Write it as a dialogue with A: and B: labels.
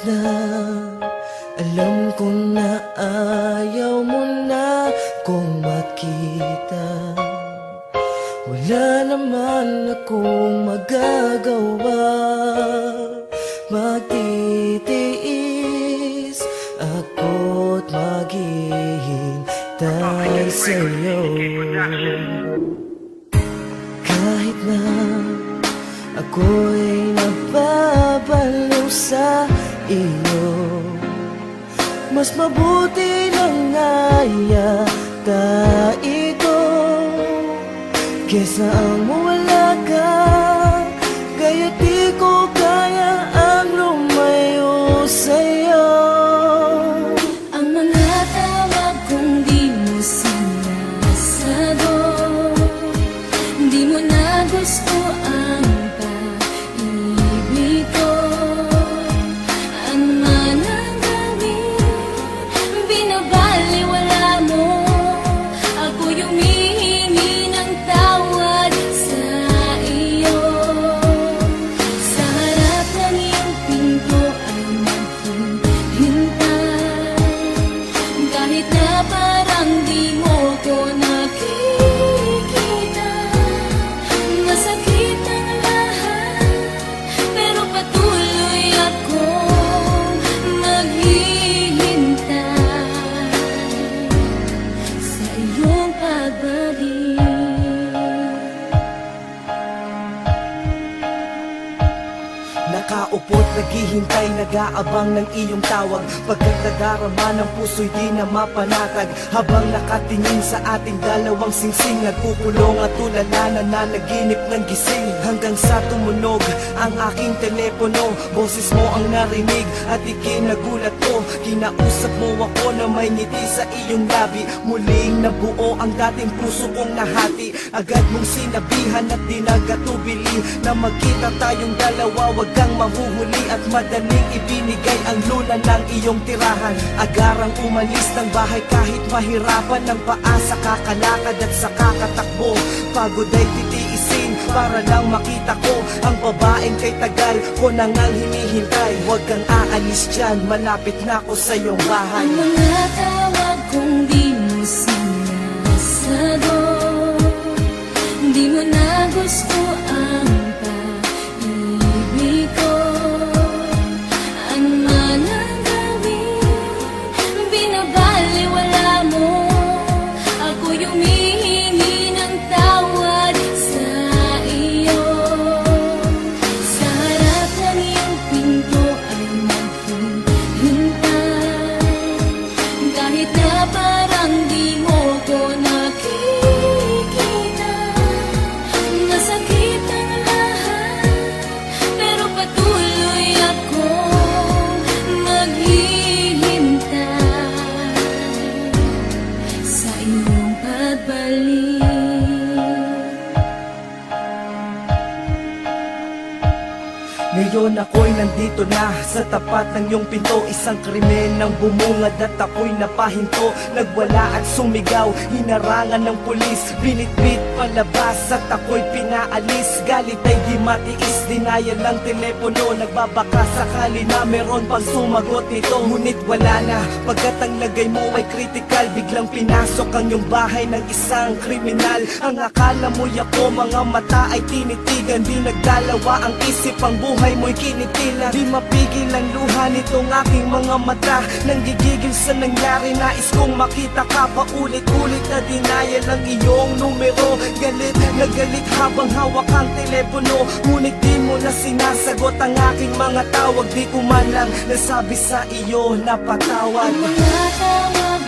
A: na alam ko na ayaw mo na kong makita, wala naman akong magagawa. Magtitiis ako't maghihintay sa'yo. Kahit na ako'y nababaliw sa iyo, mas mabuti lang nga yata ito kesa ang mawala ka. Kaya di ko kaya ang lumayo sa'yo.
B: Ang mga tawag kong di mo sinasagot, di mo na gusto ang pag-ibig ko. Ano man ang gawin, binabaliwala mo. Ako yung hihingi ng tawad sa iyo. Sa harap ng iyong pinto ay maghihintay, kahit na parang di mo ko nakikita. Masakit ang lahat, pero patuloy akong maghihintay sa iyong pagbalik.
A: Nakaupo't naghihintay, nag-aabang ng iyong tawag. Pagkat nadarama ng puso'y di na mapanatag. Habang nakatingin sa ating dalawang singsing, nagkukulong at tulala na nanaginip ng gising. Hanggang sa tumunog ang aking telepono, boses mo ang narinig at ikinagulat ko. Kinausap mo ako na may ngiti sa iyong labi. Muling nabuo ang dating puso kong nahati. Agad mong sinabihan at di nagatubili na magkita tayong dalawa, wag kang mahuhuli. At madaling ibinigay ang luna ng iyong tirahan. Agarang umalis ng bahay kahit mahirapan ng paa sa kakalakad at sa kakatakbo. Pagod ay titiisin para lang makita ko ang babaeng kay tagal ko nang ang hinihintay. Huwag kang aalis dyan, malapit na ako sa iyong bahay.
B: Ang mga tawag kong di mo sinasagot, di mo na gusto ang pag-ibig ko. Ano man ang gawin, binabaliwala mo. Ako yung hihingi ng tawad sa iyo. Sa harap ng iyong pinto ay maghihintay, kahit na parang di mo ko nakikita. Masakit ang lahat, pero patuloy akong maghihintay sa iyong pagbalik.
A: Ngayon ako'y nandito na sa tapat ng iyong pinto. Isang krimen ng bumungad at ako'y napahinto. Nagwala at sumigaw, hinarangan ng pulis. Binitbit palabas at ako'y pinaalis. Galit ay di matiis, dinayan ng telepono. Nagbabaka sakali na meron pang sumagot nito. Ngunit wala na, pagkat ang lagay mo ay critical. Biglang pinasok ang iyong bahay ng isang kriminal. Ang akala mo'y ako, mga mata ay tinitigan. Di nagdalawa ang isip, ang buhay mo'y kinitila. Di mapigil ang luha nitong aking mga mata. Nanggigigil sa nangyari, nais kong makita ka. Paulit-ulit na denial ang iyong numero. Galit na galit habang hawak ang telepono. Ngunit di mo na sinasagot ang aking mga tawag. Di ko man lang nasabi sa iyo na patawad.
B: Ang mga tawag